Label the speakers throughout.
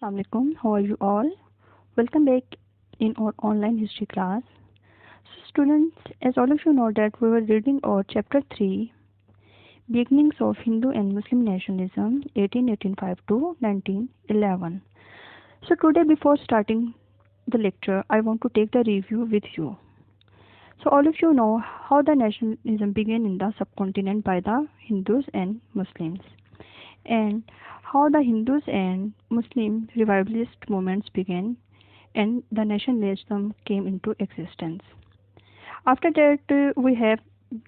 Speaker 1: Assalamualaikum. How are you all? Welcome back in our online history class. So students, as all of you know that we were reading our chapter 3, Beginnings of Hindu and Muslim Nationalism, 1885 to 1911. So today before starting the lecture, I want to take the review with you. So all of you know how the nationalism began in the subcontinent by the Hindus and Muslims, and how the Hindus and Muslim revivalist movements began and the nationalism came into existence. After that, we have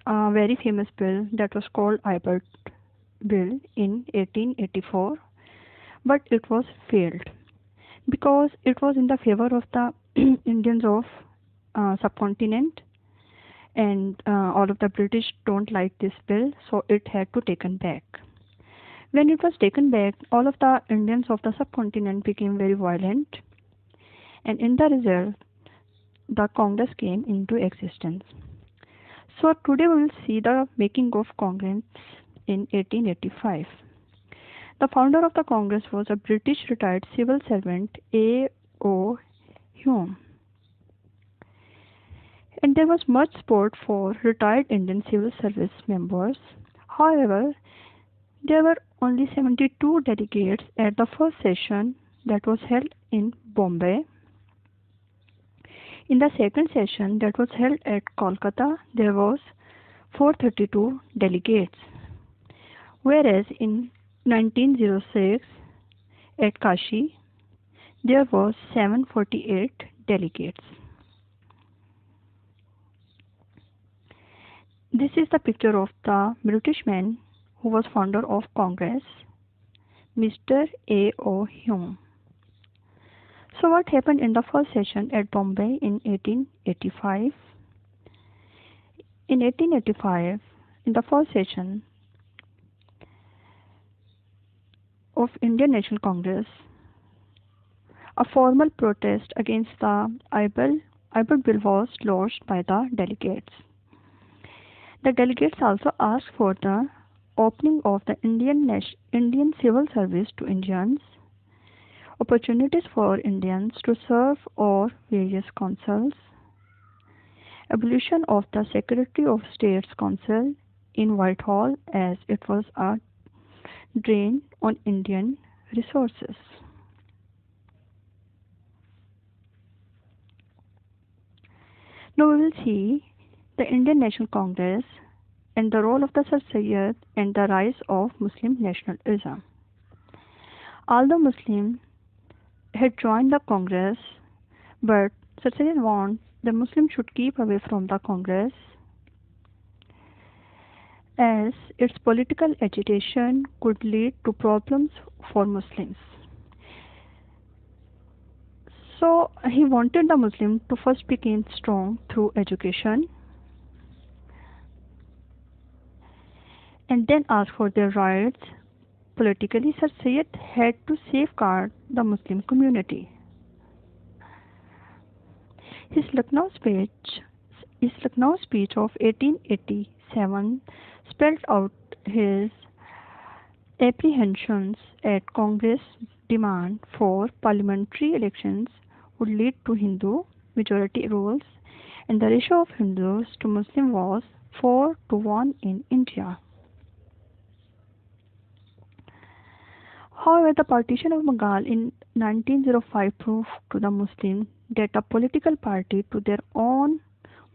Speaker 1: a very famous bill that was called Ibert Bill in 1884, but it was failed because it was in the favor of the Indians of subcontinent, and all of the British don't like this bill, so it had to taken back. When it was taken back, all of the Indians of the subcontinent became very violent, and in the result, the Congress came into existence. So today we will see the making of Congress in 1885. The founder of the Congress was a British retired civil servant A. O. Hume. And there was much support for retired Indian civil service members. However, there were only 72 delegates at the first session that was held in Bombay. In the second session that was held at Kolkata, there was 432 delegates, whereas in 1906 at Kashi, there was 748 delegates. This is the picture of the British man who was founder of Congress, Mr. A. O. Hume. So what happened in the first session at Bombay in 1885? In 1885, in the first session of Indian National Congress, a formal protest against the Ibert Bill was lodged by the delegates. The delegates also asked for the opening of the Indian civil service to Indians, opportunities for Indians to serve on various councils, abolition of the Secretary of State's Council in Whitehall as it was a drain on Indian resources. Now we will see the Indian National Congress and the role of the Sir Syed and the rise of Muslim nationalism. Although Muslims had joined the Congress, but Sir Syed warned the Muslims should keep away from the Congress as its political agitation could lead to problems for Muslims. So he wanted the Muslims to first become strong through education and then ask for their rights. Politically, Sir Syed had to safeguard the Muslim community. His Lucknow speech of 1887 spelled out his apprehensions at Congress' demand for parliamentary elections would lead to Hindu majority rules, and the ratio of Hindus to Muslims was 4:1 in India. However, the Partition of Bengal in 1905 proved to the Muslims that a political party to their own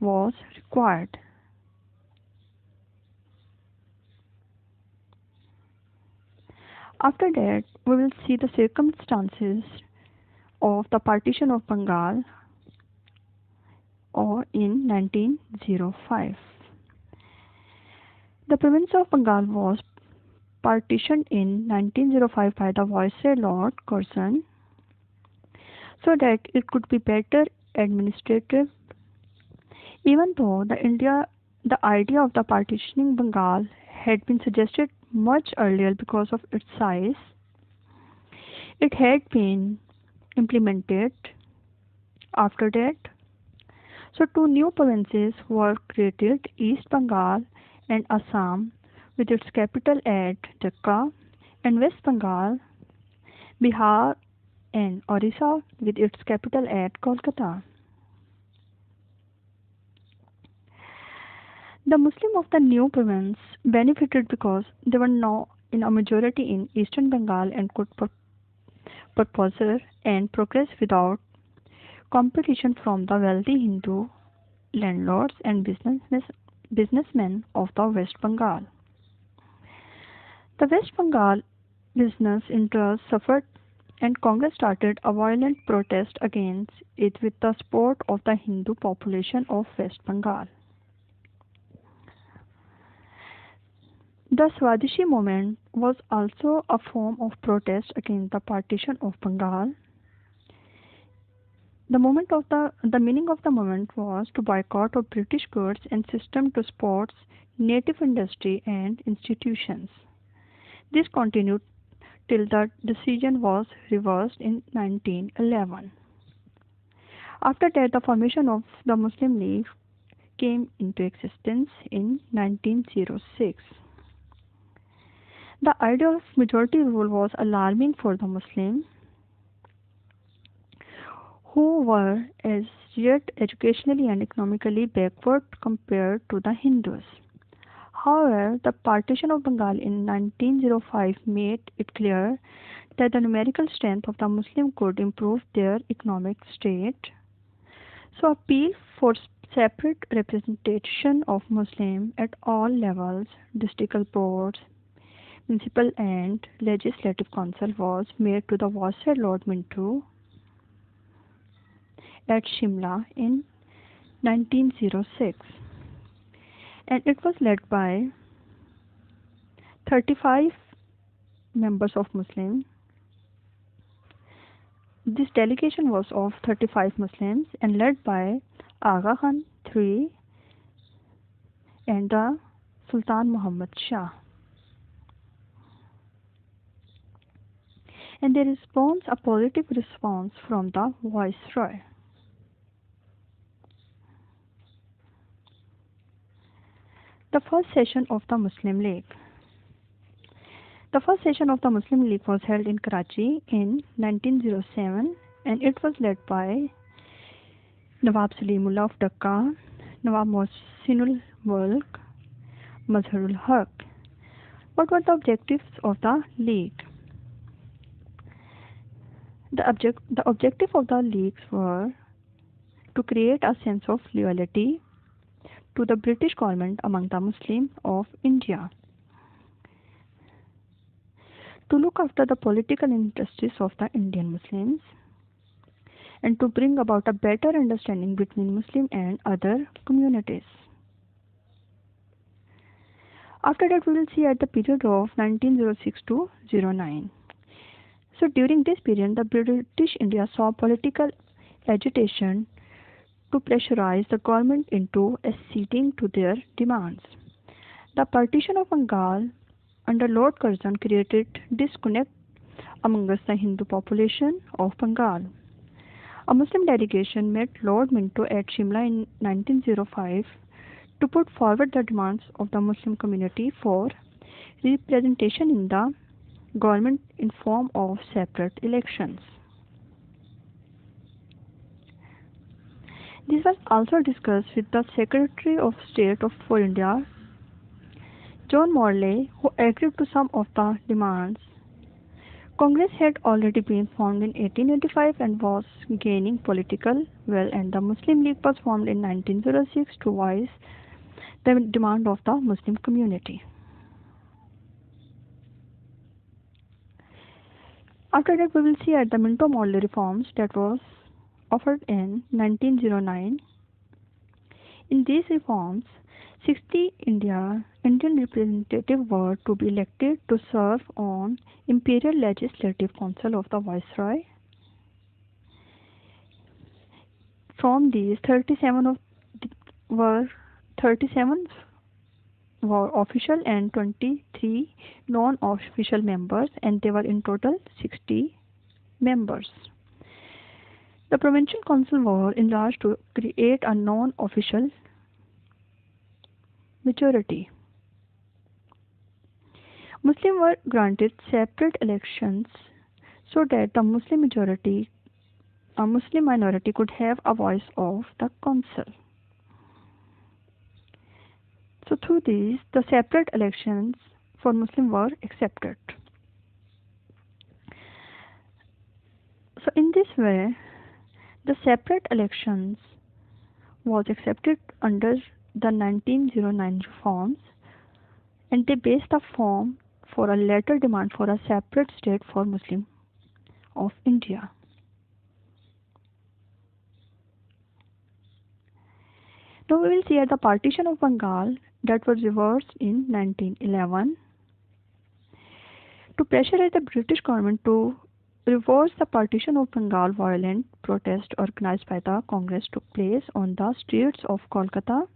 Speaker 1: was required. After that, we will see the circumstances of the Partition of Bengal in 1905. The province of Bengal was partitioned in 1905 by the Viceroy Lord Curzon so that it could be better administrated. Even though the idea of the partitioning Bengal had been suggested much earlier because of its size, it had been implemented after that. So two new provinces were created, East Bengal and Assam, with its capital at Dhaka, and West Bengal, Bihar, and Orissa with its capital at Kolkata. The Muslims of the new province benefited because they were now in a majority in eastern Bengal and could purpose and progress without competition from the wealthy Hindu landlords and businessmen of the West Bengal. The West Bengal business interests suffered and Congress started a violent protest against it with the support of the Hindu population of West Bengal. The Swadeshi movement was also a form of protest against the partition of Bengal. The meaning of the movement was to boycott of British goods and system to support native industry and institutions. This continued till the decision was reversed in 1911. After that, the formation of the Muslim League came into existence in 1906. The idea of majority rule was alarming for the Muslims, who were as yet educationally and economically backward compared to the Hindus. However, the partition of Bengal in 1905 made it clear that the numerical strength of the Muslims could improve their economic state. So, appeal for separate representation of Muslims at all levels, district boards, municipal and legislative council was made to the Viceroy Lord Minto at Shimla in 1906, and it was led by 35 members of Muslims. This delegation was of 35 Muslims and led by Aga Khan III and the Sultan Muhammad Shah. And they response a positive response from the Viceroy. The first session of the Muslim League. The first session of the Muslim League was held in Karachi in 1907 and it was led by Nawab Salimullah of Dhaka, Nawab Mohsinul Mulk, Mazharul Haq. What were the objectives of the League? The objective of the leagues were to create a sense of loyalty to the British government among the Muslims of India, to look after the political interests of the Indian Muslims, and to bring about a better understanding between Muslim and other communities. After that, we will see at the period of 1906 to 09. So during this period, the British India saw political agitation to pressurize the government into acceding to their demands. The partition of Bengal under Lord Curzon created disconnect amongst the Hindu population of Bengal. A Muslim delegation met Lord Minto at Shimla in 1905 to put forward the demands of the Muslim community for representation in the government in form of separate elections. This was also discussed with the Secretary of State for India, John Morley, who agreed to some of the demands. Congress had already been formed in 1885 and was gaining political well, and the Muslim League was formed in 1906 to voice the demand of the Muslim community. After that, we will see at the Minto-Morley reforms that was offered in 1909. In these reforms, 60 Indian representatives were to be elected to serve on Imperial Legislative Council of the Viceroy. From these, 37 were official and 23 non-official members, and there were in total 60 members. The provincial council were enlarged to create a non-official majority. Muslims were granted separate elections so that a Muslim minority could have a voice of the council. So through these, the separate elections for Muslims were accepted. So in this way, the separate elections was accepted under the 1909 reforms, and they based the form for a later demand for a separate state for Muslims of India. Now we will see at the partition of Bengal that was reversed in 1911. To pressurize the British government to reverse the partition of Bengal, violent protest organized by the Congress took place on the streets of Kolkata,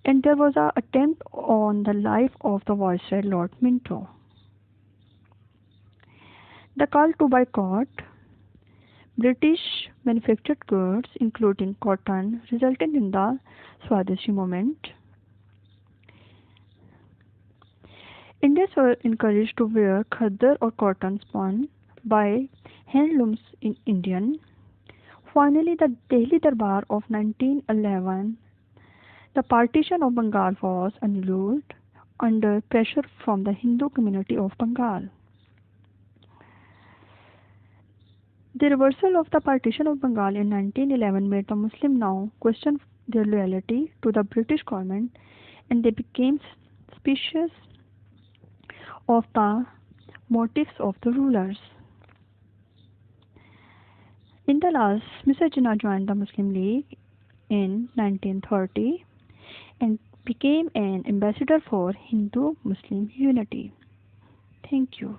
Speaker 1: and there was an attempt on the life of the Viceroy Lord Minto. The call to boycott British manufactured goods, including cotton, resulted in the Swadeshi movement. Indians were encouraged to wear khadar or cotton spun by handlooms in Indian. Finally, the Delhi Darbar of 1911, the partition of Bengal was annulled under pressure from the Hindu community of Bengal. The reversal of the partition of Bengal in 1911 made the Muslims now question their loyalty to the British government, and they became suspicious of the motives of the rulers. In the last, Mr. Jinnah joined the Muslim League in 1930 and became an ambassador for Hindu-Muslim unity. Thank you.